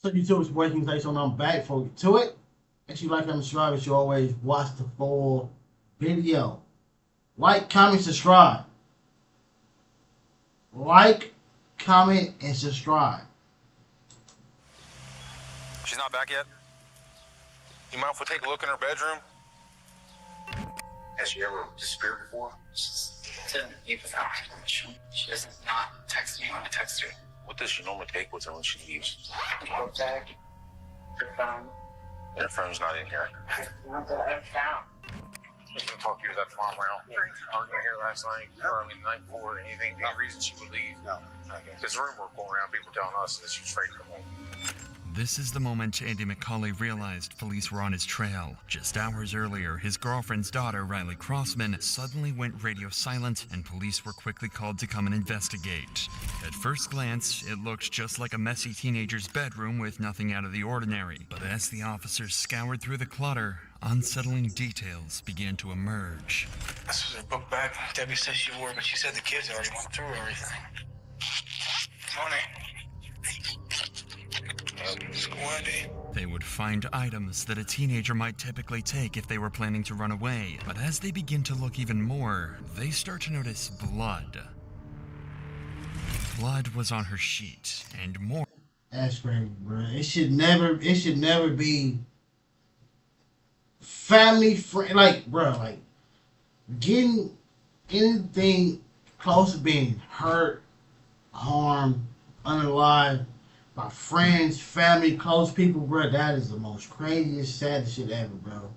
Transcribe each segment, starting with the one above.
So YouTube's breaking place on I'm back for to it. If you like I'm subscribing, you always watch the full video. Like, comment, subscribe. Like, comment, and subscribe. She's not back yet? You mind if we take a look in her bedroom? Has she ever disappeared before? She's didn't leave without me. She doesn't not text me when I text her. What does she normally take with her when she leaves? Her bag, her phone. Her phone's not in here. Not that I've found. She's gonna talk to you that tomorrow around. Aren't you here last night? No. Or I mean, the night before? Anything? Any reason she would leave? No. Okay. There's a rumor going around, people telling us that she was afraid to come home. This is the moment Andy McCauley realized police were on his trail. Just hours earlier, his girlfriend's daughter, Riley Crossman, suddenly went radio silent, and police were quickly called to come and investigate. At first glance, it looked just like a messy teenager's bedroom with nothing out of the ordinary. But as the officers scoured through the clutter, unsettling details began to emerge. This was her book bag. Debbie said she wore it, but she said the kids already went through everything. Morning. They would find items that a teenager might typically take if they were planning to run away, but as they begin to look even more, they start to notice blood. Blood was on her sheet, and more. That's crazy, bro. It should never be family friend. Like, bro, like getting anything close to being hurt, harmed, unalive by friends, family, close people, bro. That is the most craziest, saddest shit ever, bro.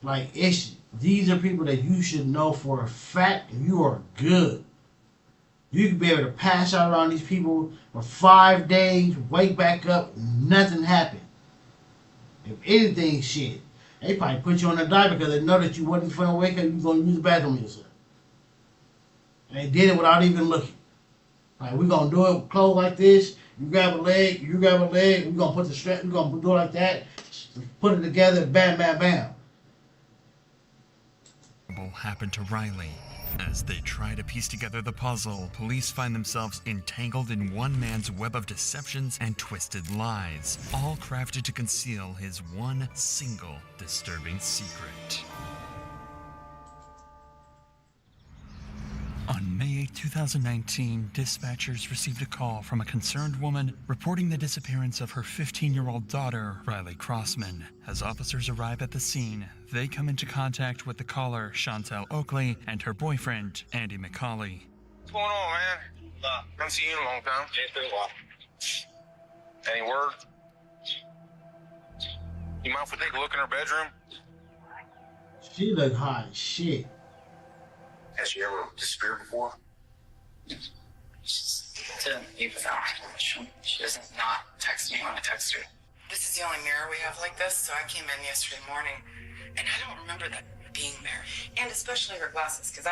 Like, these are people that you should know for a fact you are good. You could be able to pass out around these people for 5 days, wake back up, nothing happened. If anything, shit, they probably put you on a diet because they know that you wasn't finna wake up, you was gonna use the bathroom yourself. And they did it without even looking. Like, we gonna do it close like this, you grab a leg, we gonna put the strap, we gonna do it like that, put it together, bam, bam, bam. Happened to Riley. As they try to piece together the puzzle, police find themselves entangled in one man's web of deceptions and twisted lies, all crafted to conceal his one single disturbing secret. On May 8, 2019, dispatchers received a call from a concerned woman reporting the disappearance of her 15-year-old daughter, Riley Crossman. As officers arrive at the scene, they come into contact with the caller, Chantel Oakley, and her boyfriend, Andy McCauley. What's going on, man? Haven't seen you in a long time. It's been a while. Any word? You mind if we take a look in her bedroom? She look hot as shit. Has she ever disappeared before? She didn't leave without me. She doesn't not text me when I text her. This is the only mirror we have like this, so I came in yesterday morning, and I don't remember that being there. And especially her glasses, because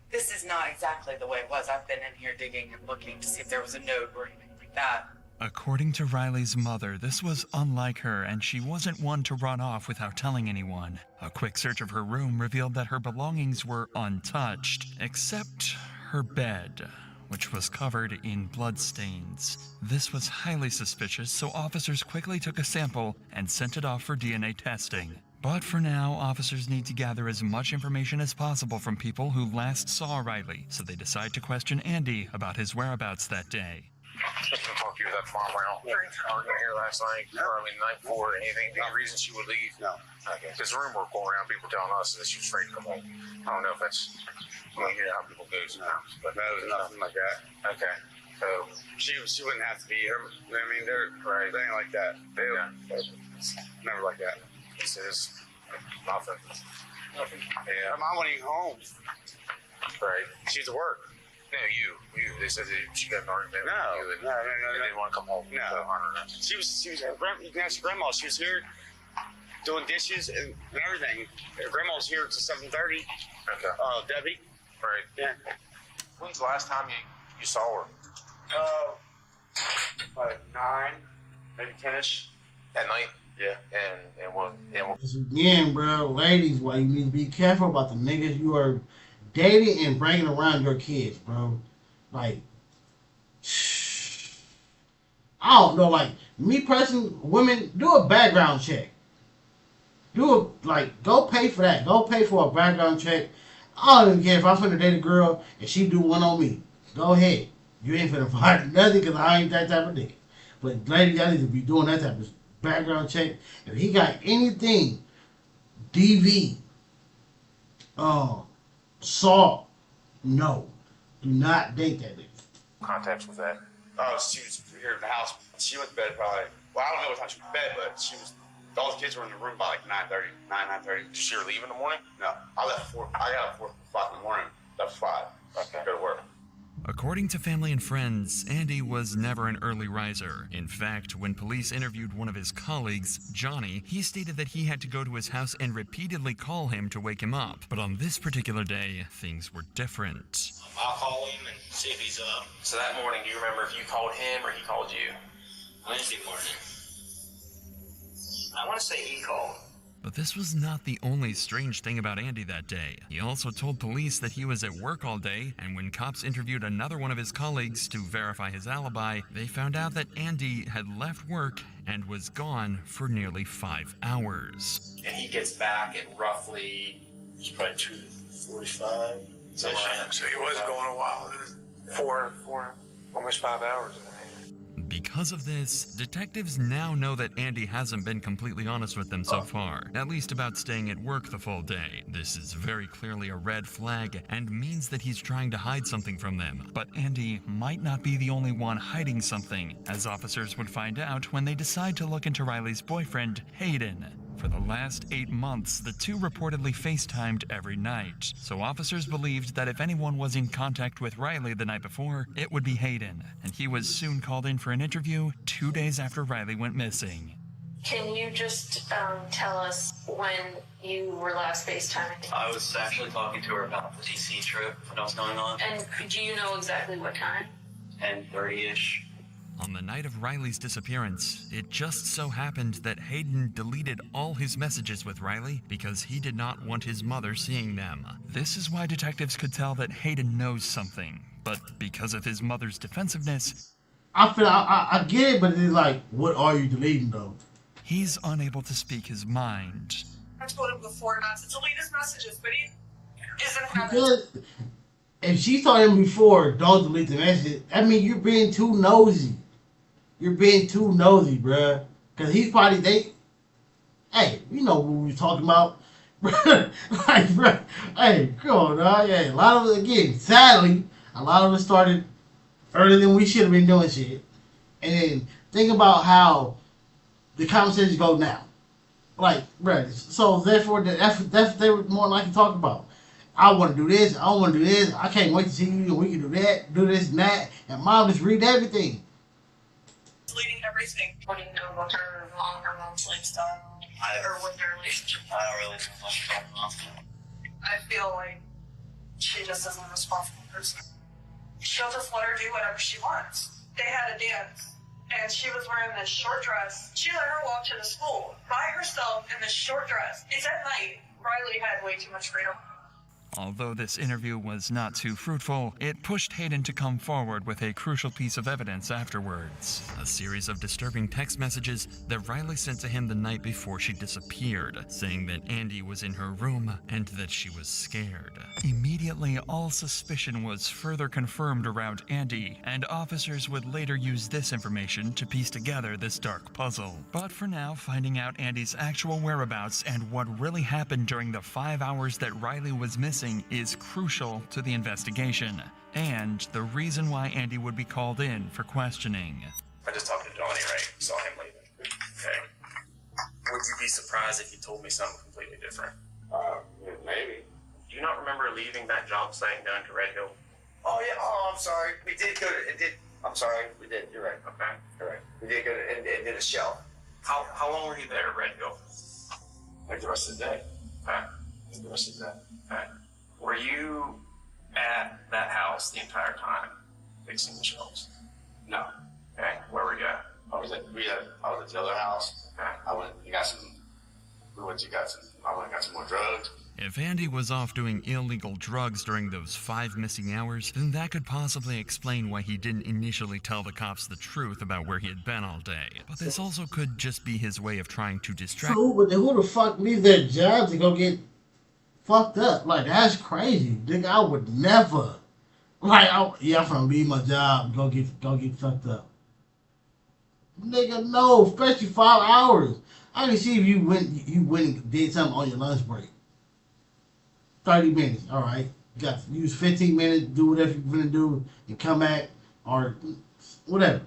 this is not exactly the way it was. I've been in here digging and looking to see if there was a note or anything like that. According to Riley's mother, this was unlike her, and she wasn't one to run off without telling anyone. A quick search of her room revealed that her belongings were untouched, except her bed, which was covered in bloodstains. This was highly suspicious, so officers quickly took a sample and sent it off for DNA testing. But for now, officers need to gather as much information as possible from people who last saw Riley, so they decide to question Andy about his whereabouts that day. Just gonna talk to you that tomorrow around. Aren't you here last night? No. Or I mean, the night before? Anything? Any reason she would leave? No. Okay. There's a rumor going around, people telling us that she was afraid to come home. I don't know if that's, you know how people go sometimes. But No, nothing like that. Okay. So, She wouldn't have to be here. I mean, they're right. they ain't like that. They never like that. This is nothing. Nothing. Yeah. Her mom wasn't even home. Right. She's at work. No, you. They said that she got an argument No. with you and they didn't want to come home. No. So, I don't know. She was you can ask your grandma. She was here doing dishes and everything. Her grandma was here till 7:30. Okay. Debbie. Right. Yeah. When's the last time you saw her? Like 9, maybe 10ish. At night? Yeah. And what? Again, bro, ladies, why you need to be careful about the niggas you are dating and bringing around your kids, bro. Like, I don't know, like, me personally, women, do a background check. Go pay for that. Go pay for a background check. I don't even care if I'm finna date a girl and she do one on me. Go ahead. You ain't finna find nothing because I ain't that type of nigga. But lady, y'all need to be doing that type of background check. If he got anything, DV, assault, no. Do not date that nigga. Contacts with that. Oh, she was here in the house. She went to bed probably. Well, I don't know what time she went to bed, but she was. All the kids were in the room by like 9:30. Did she leave in the morning? No, I left at 4. I got up 4 o'clock in the morning. Left at 5. Okay. Go to work. According to family and friends, Andy was never an early riser. In fact, when police interviewed one of his colleagues, Johnny, he stated that he had to go to his house and repeatedly call him to wake him up. But on this particular day, things were different. I'll call him and see if he's up. So that morning, do you remember if you called him or he called you? Wednesday morning. I want to say he called. But this was not the only strange thing about Andy that day. He also told police that he was at work all day, and when cops interviewed another one of his colleagues to verify his alibi, they found out that Andy had left work and was gone for nearly 5 hours. And he gets back at roughly, It's probably 2:45. so he was going a while. 4, almost 5 hours. Because of this, detectives now know that Andy hasn't been completely honest with them so far, at least about staying at work the full day. This is very clearly a red flag and means that he's trying to hide something from them. But Andy might not be the only one hiding something, as officers would find out when they decide to look into Riley's boyfriend, Hayden. For the last 8 months, the two reportedly FaceTimed every night, so officers believed that if anyone was in contact with Riley the night before, it would be Hayden, and he was soon called in for an interview 2 days after Riley went missing. Can you just tell us when you were last FaceTiming? I was actually talking to her about the DC trip that was going on. And do you know exactly what time? 10:30-ish. On the night of Riley's disappearance, it just so happened that Hayden deleted all his messages with Riley because he did not want his mother seeing them. This is why detectives could tell that Hayden knows something, but because of his mother's defensiveness, I get it, but it's like, what are you deleting though? he's unable to speak his mind. I told him before not to delete his messages, but he isn't having. Because if she told him before, don't delete the message, I mean, you're being too nosy. You're being too nosy, bruh. Because he's probably, hey, you know what we were talking about. Like, bruh, hey, come on, dog. Yeah, a lot of it, again, sadly, a lot of it started earlier than we should have been doing shit. And then think about how the conversations go now. Like, bruh, so therefore, that's they were more likely to talk about. I want to do this, I want to do this, I can't wait to see you, we can do that, do this and that. And mom just read everything. Deleting everything. What do you know about her mom, her mom's lifestyle? Or with their relationship. I don't really know much about mom. I feel like she just isn't a responsible person. She'll just let her do whatever she wants. They had a dance, and she was wearing this short dress. She let her walk to the school by herself in this short dress. It's at night. Riley had way too much freedom. Although this interview was not too fruitful, it pushed Hayden to come forward with a crucial piece of evidence afterwards. A series of disturbing text messages that Riley sent to him the night before she disappeared, saying that Andy was in her room and that she was scared. Immediately, all suspicion was further confirmed around Andy, and officers would later use this information to piece together this dark puzzle. But for now, finding out Andy's actual whereabouts and what really happened during the 5 hours that Riley was missing is crucial to the investigation, and the reason why Andy would be called in for questioning. I just talked to Johnny, right? Saw him leaving. Okay. Would you be surprised if you told me something completely different? Maybe. Do you not remember leaving that job site down to Red Hill? Oh yeah. Oh, I'm sorry. We did go to. It did. I'm sorry. We did. You're right. Okay. You're right. We did go to. It did a show. How long were you there at Red Hill? Like the rest of the day. Okay. The rest of the day. Okay. Were you at that house the entire time, fixing the shelves? No. Okay. Where were you at? I was at the other house. Okay. I went and got some. We went to got some. I went and got some more drugs. If Andy was off doing illegal drugs during those 5 missing hours, then that could possibly explain why he didn't initially tell the cops the truth about where he had been all day. But this also could just be his way of trying to distract. True, but then who the fuck leave their jobs to go get fucked up? Like, that's crazy. Nigga, I would never. Like, I'm gonna leave my job and go get fucked up. Nigga, no, especially 5 hours. I can see if you went and did something on your lunch break. 30 minutes, all right. You got to use 15 minutes, do whatever you're gonna do, and come back, or whatever.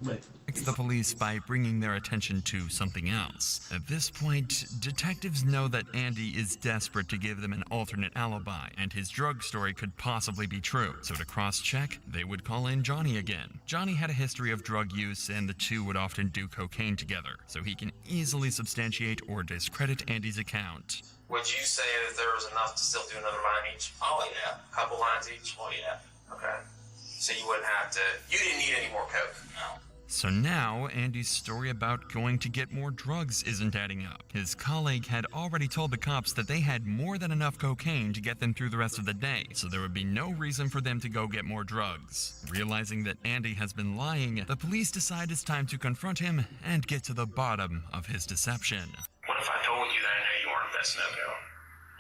But The police by bringing their attention to something else. At this point, detectives know that Andy is desperate to give them an alternate alibi, and his drug story could possibly be true. So to cross-check, they would call in Johnny again. Johnny had a history of drug use, and the two would often do cocaine together, so he can easily substantiate or discredit Andy's account. Would you say that there was enough to still do another line each? Oh, yeah. A couple lines each? Oh, yeah. Okay. So you wouldn't have to... You didn't need any more coke? No. So now, Andy's story about going to get more drugs isn't adding up. His colleague had already told the cops that they had more than enough cocaine to get them through the rest of the day, so there would be no reason for them to go get more drugs. Realizing that Andy has been lying, the police decide it's time to confront him and get to the bottom of his deception. What if I told you that I know you weren't that Snowco,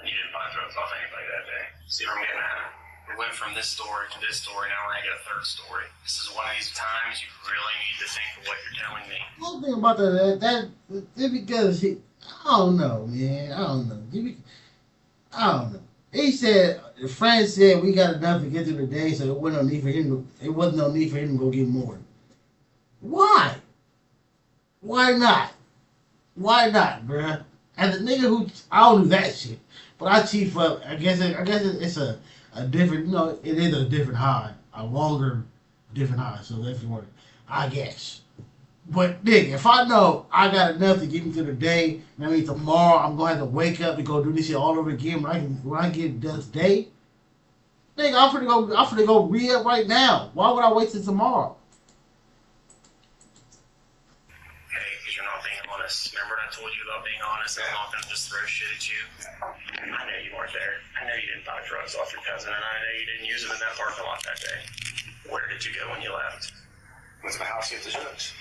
and you didn't buy drugs off anybody that day? See what I'm getting at? We went from this story to this story, now we're gonna get a third story. This is one of these times you really need to think of what you're telling me. One thing about that because I don't know, man. I don't know. He said, the friend said we got enough to get through the day, so it wasn't no need for him to go get more. Why? Why not? Why not, bruh? As a nigga who, I don't do that shit, but I chief up. I guess it's a different, it is a different high, a longer different high. So that's what I guess. But nigga, if I know I got enough to get me through the day, I mean tomorrow I'm gonna have to wake up and go do this shit all over again. When I get this day, nigga, I'm finna go re-up right now. Why would I wait till tomorrow? Because you're not being honest. Remember I told you about being honest and I'm not gonna just throw shit at you? I know you weren't there. I know you didn't buy drugs off your cousin, and I know you didn't use them in that parking lot that day. Where did you go when you left? Went to my house to get the drugs.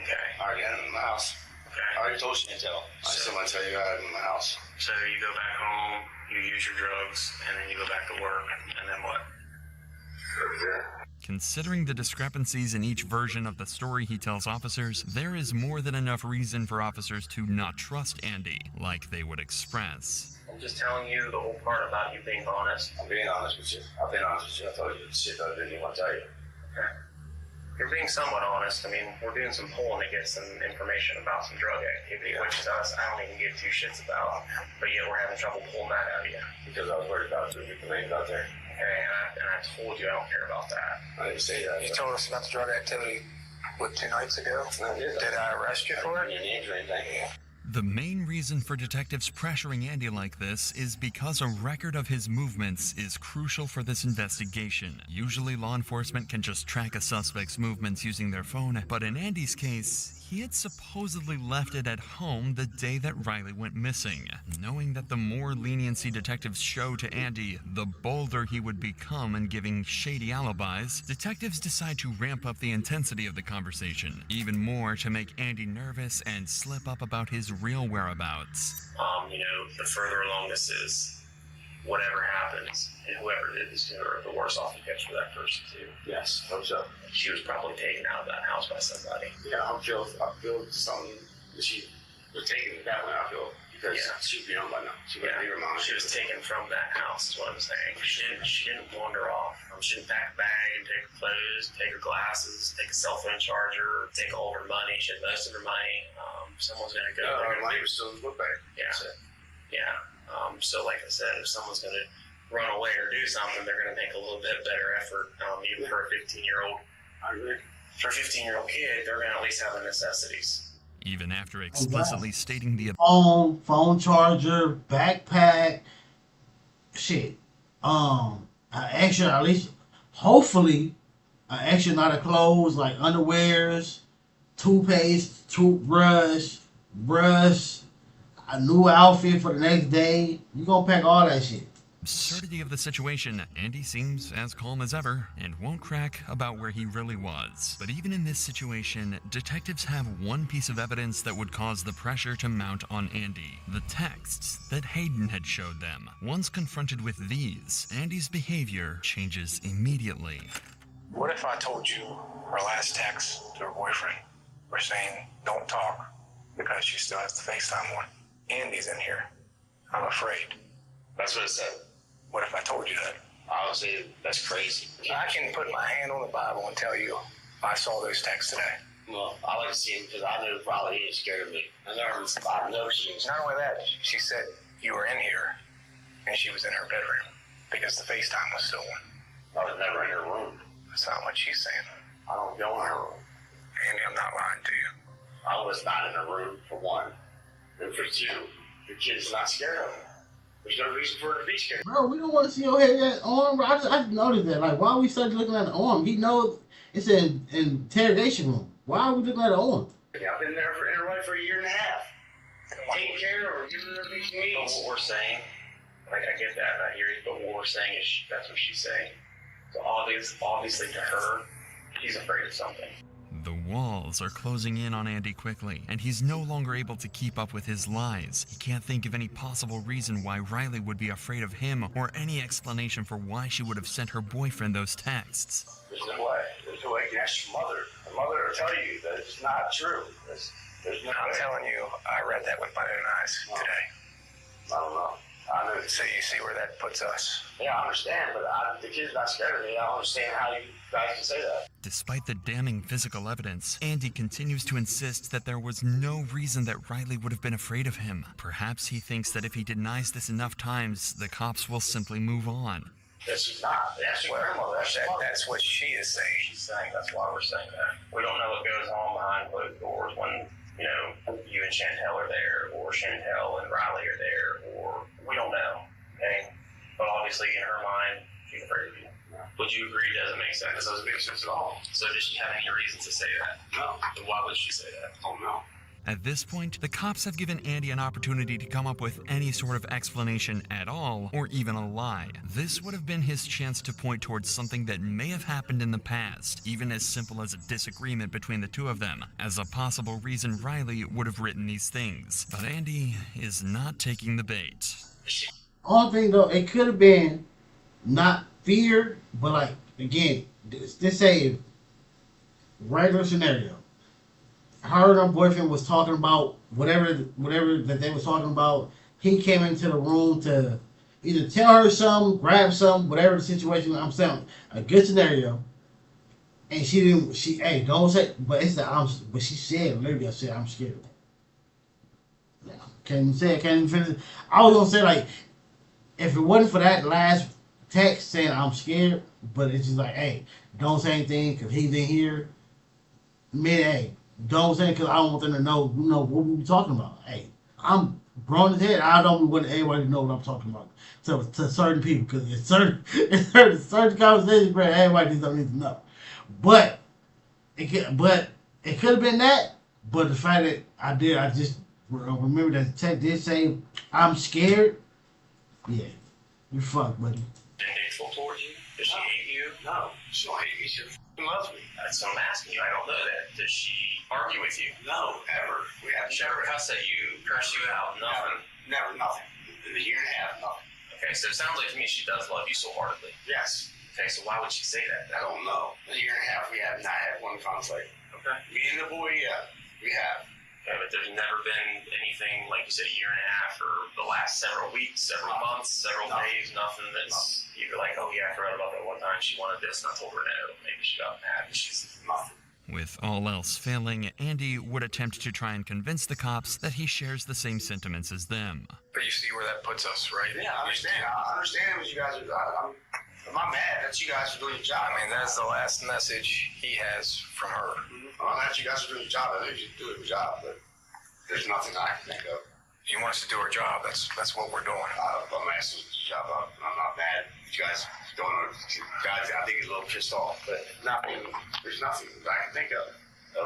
Okay. I already had them in my house. Okay. I already told Chantel. I still want to tell you I had them in my house. So you go back home, you use your drugs, and then you go back to work, and then what? Considering the discrepancies in each version of the story he tells officers, there is more than enough reason for officers to not trust Andy, like they would express. I'm just telling you the whole part about you being honest. I'm being honest with you. I've been honest with you. I told you the shit that I didn't even want to tell you. Okay. You're being somewhat honest. I mean, we're doing some polling to get some information about some drug activity, which to us, I don't even give two shits about. But yet we're having trouble pulling that out of you. Because I was worried about the names out there. Okay, and I told you I don't care about that. I didn't say that. You told us about the drug activity, 2 nights ago? I did. Did I arrest you for it? Your names or anything? The main reason for detectives pressuring Andy like this is because a record of his movements is crucial for this investigation. Usually law enforcement can just track a suspect's movements using their phone, but in Andy's case, he had supposedly left it at home the day that Riley went missing. Knowing that the more leniency detectives show to Andy, the bolder he would become in giving shady alibis, detectives decide to ramp up the intensity of the conversation, even more to make Andy nervous and slip up about his real whereabouts. The further along this is, whatever happens, and whoever did this to her, the worse off it gets for that person too. Yes, hope so. She was probably taken out of that house by somebody. Yeah, I feel something that she was taken that way, I feel. Because she'd be on by now. She wouldn't leave her mom. She was taken from that house, is what I'm saying. She didn't wander off. She didn't pack a bag and take her clothes, take her glasses, take a cell phone charger, take all of her money. She had most of her money. Someone's going to go. Her money was still in the book bag. Yeah. So like I said, if someone's going to run away or do something, they're going to make a little bit better effort, even for a 15-year-old. I agree. For a 15-year-old kid, they're going to at least have the necessities. Even after explicitly stating the phone charger, backpack, shit. An extra, at least, hopefully, an extra lot of clothes like underwears, toothpaste, toothbrush, brush. a new outfit for the next day. You gonna pack all that shit. Absurdity of the situation, Andy seems as calm as ever and won't crack about where he really was. But even in this situation, detectives have one piece of evidence that would cause the pressure to mount on Andy: the texts that Hayden had showed them. Once confronted with these, Andy's behavior changes immediately. What if I told you her last text to her boyfriend? We're saying, don't talk, because she still has the FaceTime on. Andy's in here. I'm afraid. That's what it said. What if I told you that? I would say that's crazy. I can put my hand on the Bible and tell you I saw those texts today. Well, I like to see him because I know probably he ain't scared of me. I know she is. Not only that, she said you were in here and she was in her bedroom because the FaceTime was still on. I was never in her room. That's not what she's saying. I don't go in her room. Andy, I'm not lying to you. I was not in her room, for one. And for two, the kid's not scared of me. There's no reason for her to be scared. Bro, we don't want to see your head that arm, bro. I just noticed that. Like, why are we started looking at the arm? He knows it's an interrogation room. Why are we looking at the arm? I've been there in her life for a year and a half. Taking care of her, giving her everything she needs. What we're saying, like, I get that, and I hear you, but what we're saying is that's what she's saying. So obviously to her, she's afraid of something. The walls are closing in on Andy quickly, and he's no longer able to keep up with his lies. He can't think of any possible reason why Riley would be afraid of him, or any explanation for why she would have sent her boyfriend those texts. There's no way. There's no way you can ask your mother. Her mother will tell you that it's not true. There's no I'm way. telling you, I read that with my own eyes today. I don't know. I know. So you see where that puts us. Yeah, I understand, but the kid's not scared of me. I don't understand how you guys can say that. Despite the damning physical evidence, Andy continues to insist that there was no reason that Riley would have been afraid of him. Perhaps he thinks that if he denies this enough times, the cops will simply move on. That she's not. That's your grandmother. That's what she is saying. She's saying. That's why we're saying that. We don't know what goes on behind closed doors when, you know, you and Chantel are there, or Chantel and Riley are there, or we don't know. Okay? But obviously, in her mind, she's afraid of you. Would you agree it doesn't make sense? It doesn't make sense at all. So does she have any reason to say that? No. Then why would she say that? Oh, no. At this point, the cops have given Andy an opportunity to come up with any sort of explanation at all, or even a lie. This would have been his chance to point towards something that may have happened in the past, even as simple as a disagreement between the two of them, as a possible reason Riley would have written these things. But Andy is not taking the bait. Only thing though, it could have been not fear, but like, again, this say regular scenario. Her and her boyfriend was talking about whatever that they was talking about. He came into the room to either tell her something, grab something, whatever the situation. I'm saying a good scenario. And she didn't. Hey, don't say. But it's the But she said literally, I said I'm scared. Yeah, can't even say it. Can't even finish it. I was gonna say like, if it wasn't for that last text saying I'm scared, but it's just like, hey, don't say anything because he's in here. Hey. Don't say because I don't want them to know, what we be talking about. Hey, I'm grown as hell. I don't want everybody to know what I'm talking about. So to certain people, because it's certain conversations where everybody just don't need to know. But it could have been that. But the fact that I just remember that the text did say I'm scared. Yeah, you're fucked, buddy. Hateful towards you? Does she hate you? No, she don't hate me. She loves me. That's what I'm asking you. I don't know that. Does she argue with you? No, ever. We have never cuss at you, curse you out, nothing. Never, nothing. In a year and a half, nothing. Okay, so it sounds like to me she does love you so heartedly. Yes. Okay, so why would she say that? I don't know. In a year and a half, we have not had one conflict. Okay. Me and the boy, yeah, we have. Okay, but there's never been anything, like you said, a year and a half, or the last several weeks, several months, several days, nothing that's you're like, oh yeah, I forgot about that one time she wanted this, and I told her no. Maybe she got mad, and she's nothing. With all else failing, Andy would attempt to try and convince the cops that he shares the same sentiments as them. But you see where that puts us, right? Yeah, I understand. I understand what you guys are. I'm not mad that you guys are doing your job. I mean, that's the last message he has from her. I'm not mad that you guys are doing your job. I know you do your job, but there's nothing I can think of. If you want us to do our job, that's what we're doing. I'm asking your job. I'm not mad. You guys don't know. Guys, I think he's a little pissed off, but there's nothing I can think of.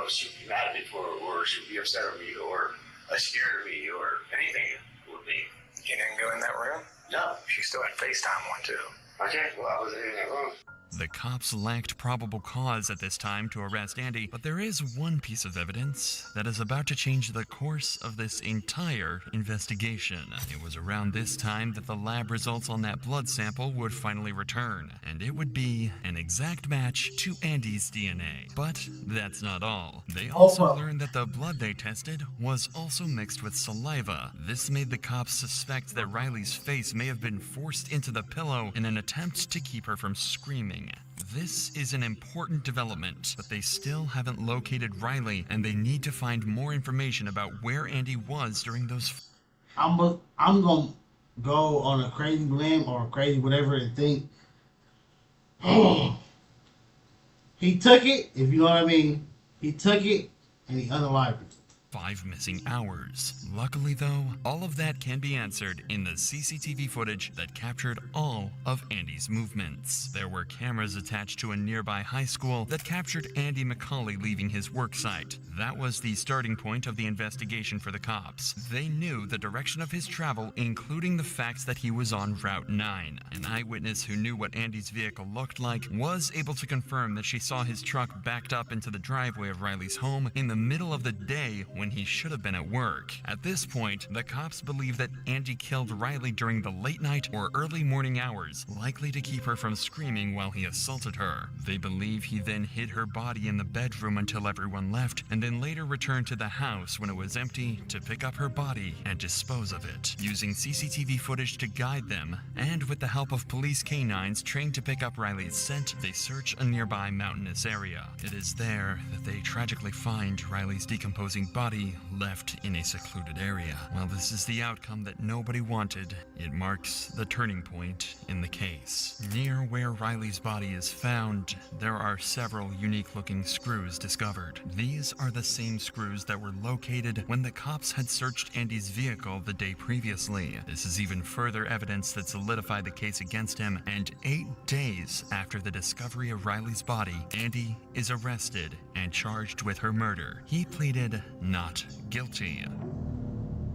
She would be mad at me for, or she would be upset with me, or scared of me or anything would be. You didn't go in that room? No. She still had FaceTime one too. Okay, well, I wasn't in that room. The cops lacked probable cause at this time to arrest Andy, but there is one piece of evidence that is about to change the course of this entire investigation. It was around this time that the lab results on that blood sample would finally return, and it would be an exact match to Andy's DNA. But that's not all. They also learned that the blood they tested was also mixed with saliva. This made the cops suspect that Riley's face may have been forced into the pillow in an attempt to keep her from screaming. This is an important development, but they still haven't located Riley, and they need to find more information about where Andy was during those. I'm gonna go on a crazy limb or a crazy whatever and think he took it, if you know what I mean. He took it and he unalived it. 5 missing hours. Luckily though, all of that can be answered in the CCTV footage that captured all of Andy's movements. There were cameras attached to a nearby high school that captured Andy McCauley leaving his work site. That was the starting point of the investigation for the cops. They knew the direction of his travel, including the fact that he was on Route 9. An eyewitness who knew what Andy's vehicle looked like was able to confirm that she saw his truck backed up into the driveway of Riley's home in the middle of the day when he should have been at work. At this point, the cops believe that Andy killed Riley during the late night or early morning hours, likely to keep her from screaming while he assaulted her. They believe he then hid her body in the bedroom until everyone left, and then later returned to the house when it was empty to pick up her body and dispose of it. Using CCTV footage to guide them, and with the help of police canines trained to pick up Riley's scent, they search a nearby mountainous area. It is there that they tragically find Riley's decomposing body left in a secluded area. While this is the outcome that nobody wanted, it marks the turning point in the case. Near where Riley's body is found, there are several unique-looking screws discovered. These are the same screws that were located when the cops had searched Andy's vehicle the day previously. This is even further evidence that solidified the case against him, and 8 days after the discovery of Riley's body, Andy is arrested and charged with her murder. He pleaded not guilty.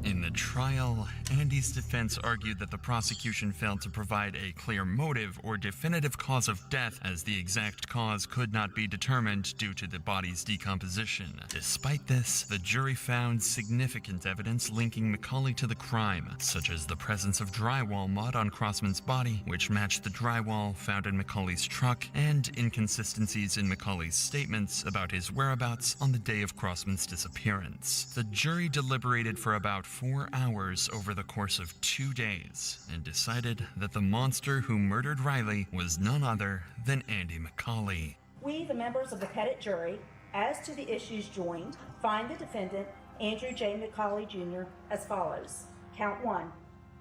In the trial, Andy's defense argued that the prosecution failed to provide a clear motive or definitive cause of death, as the exact cause could not be determined due to the body's decomposition. Despite this, the jury found significant evidence linking McCauley to the crime, such as the presence of drywall mud on Crossman's body, which matched the drywall found in McCauley's truck, and inconsistencies in McCauley's statements about his whereabouts on the day of Crossman's disappearance. The jury deliberated for about 4 hours over the course of 2 days and decided that the monster who murdered Riley was none other than Andy McCauley. We, the members of the Pettit jury, as to the issues joined, find the defendant, Andrew J. McCauley Jr., as follows. Count 1,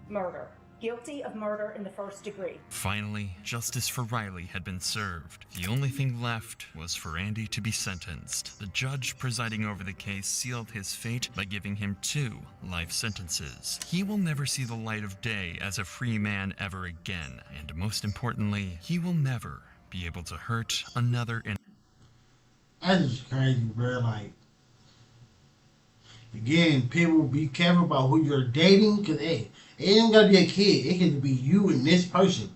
murder. Guilty of murder in the first degree. Finally, justice for Riley had been served. The only thing left was for Andy to be sentenced. The judge presiding over the case sealed his fate by giving him 2 life sentences. He will never see the light of day as a free man ever again, and most importantly, he will never be able to hurt another. That's just crazy, bro. Like, again, people be careful about who you're dating, because hey, it ain't gotta be a kid. It can be you and this person.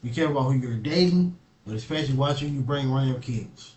Be careful about who you're dating, but especially watch who you bring around your kids.